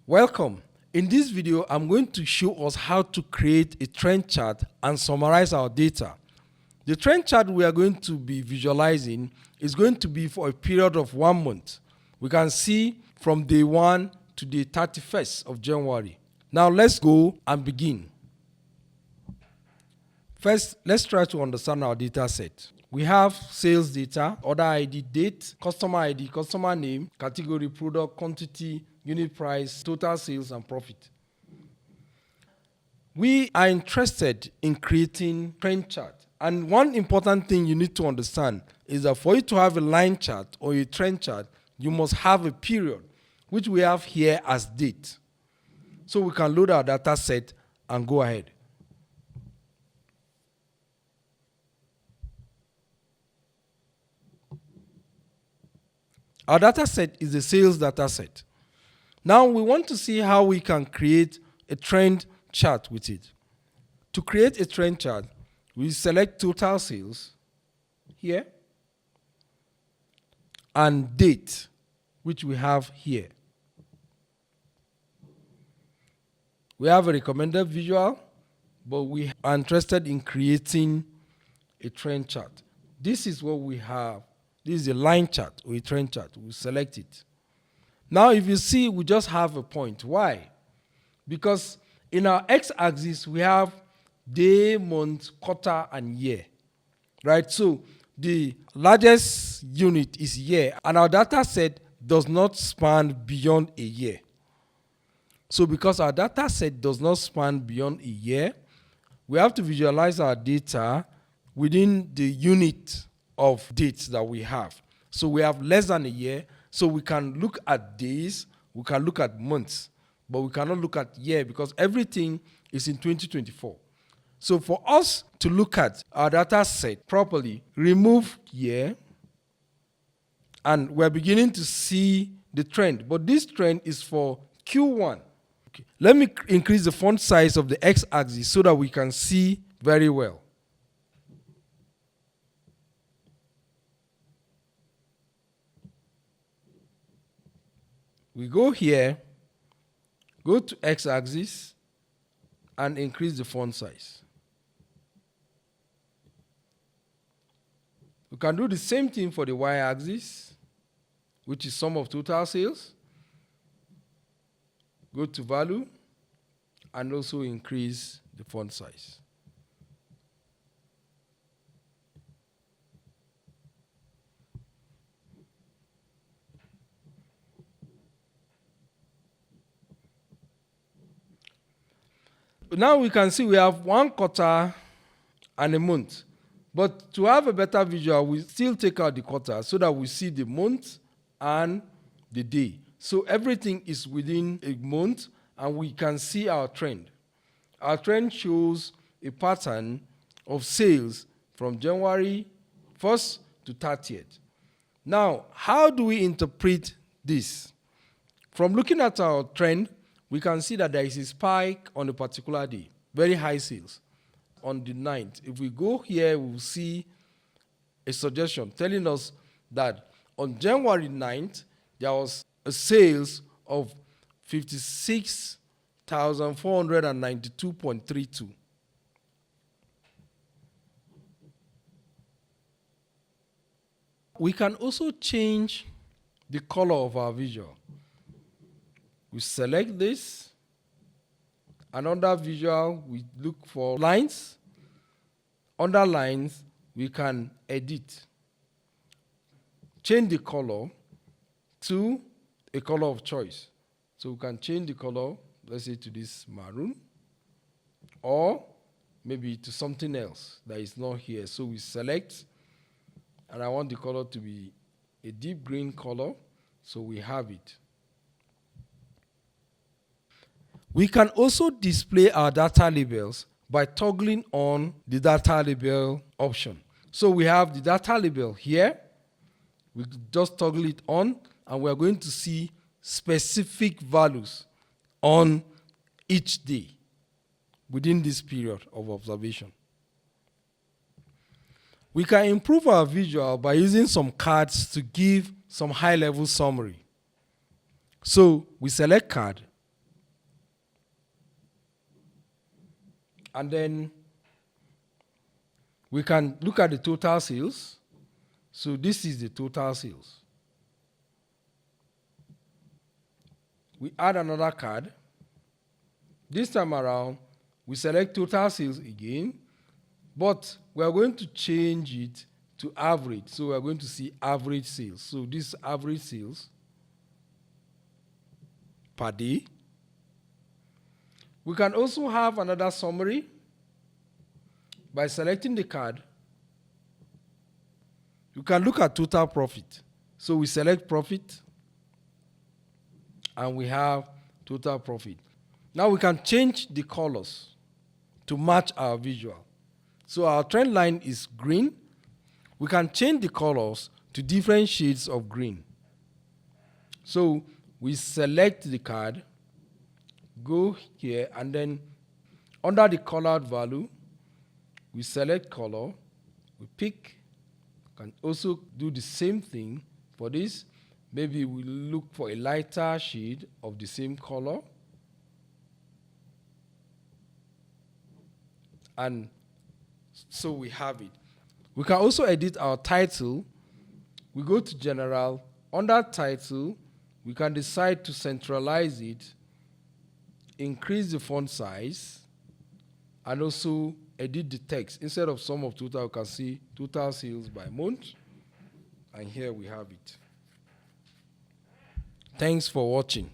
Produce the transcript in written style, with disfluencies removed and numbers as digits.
Welcome. In this video, I'm going to show us how to create a trend chart and summarize our data. The trend chart we are going to be visualizing is going to be for a period of 1 month. We can see from day 1 to the 31st of January. Now let's go and begin. First, let's try to understand our data set. We have sales data, order ID, date, customer name, category, product, quantity, unit price, total sales, and profit. We are interested in creating trend chart. And one important thing you need to understand is that for you to have a line chart or a trend chart, you must have a period, which we have here as date. So we can load our data set and go ahead. Our data set is a sales data set. Now we want to see how we can create a trend chart with it. To create a trend chart, we select total sales here and date, which we have here. We have a recommended visual, but we are interested in creating a trend chart. This is what we have. This is a line chart or a trend chart. We select it. Now, if you see, we just have a point. Why? Because in our x-axis, we have day, month, quarter, and year. Right? So the largest unit is year, and our data set does not span beyond a year. So because our data set does not span beyond a year, we have to visualize our data within the unit of dates that we have. So we have less than a year, so we can look at days, we can look at months, but we cannot look at year because everything is in 2024. So for us to look at our data set properly, remove year, and we're beginning to see the trend, but this trend is for Q1. Okay. Let me increase the font size of the x-axis so that we can see very well. We go here, go to x-axis, and increase the font size. We can do the same thing for the y-axis, which is sum of total sales. Go to value, and also increase the font size. Now we can see we have 1 quarter and a month. But to have a better visual, we still take out the quarter so that we see the month and the day. So everything is within a month, and we can see our trend. Our trend shows a pattern of sales from January 1st to 30th. Now, how do we interpret this? From looking at our trend, we can see that there is a spike on a particular day, very high sales on the 9th. If we go here, we will see a suggestion telling us that on January 9th, there was a sales of 56,492.32. We can also change the color of our visual. We select this, and under visual, we look for lines. Under lines, we can edit. Change the color to a color of choice. So we can change the color, let's say to this maroon, or maybe to something else that is not here. So we select, and I want the color to be a deep green color, so we have it. We can also display our data labels by toggling on the data label option. So we have the data label here. We just toggle it on, and we're going to see specific values on each day within this period of observation. We can improve our visual by using some cards to give some high-level summary. So we select card, And then we can look at the total sales. So this is the total sales. We add another card. This time around, we select total sales again, but we are going to change it to average. So we are going to see average sales. So this average sales per day. We can also have another summary by selecting the card. You can look at total profit. So we select profit, and we have total profit. Now we can change the colors to match our visual. So our trend line is green. We can change the colors to different shades of green. So we select the card, go here, and then under the colored value, we select color, we pick. Can also do the same thing for this. Maybe we look for a lighter shade of the same color. And so we have it. We can also edit our title. We go to General. Under Title, we can decide to centralize it, increase the font size, and also edit the text. Instead of sum of total, you can see total sales by month. And here we have it. Thanks for watching.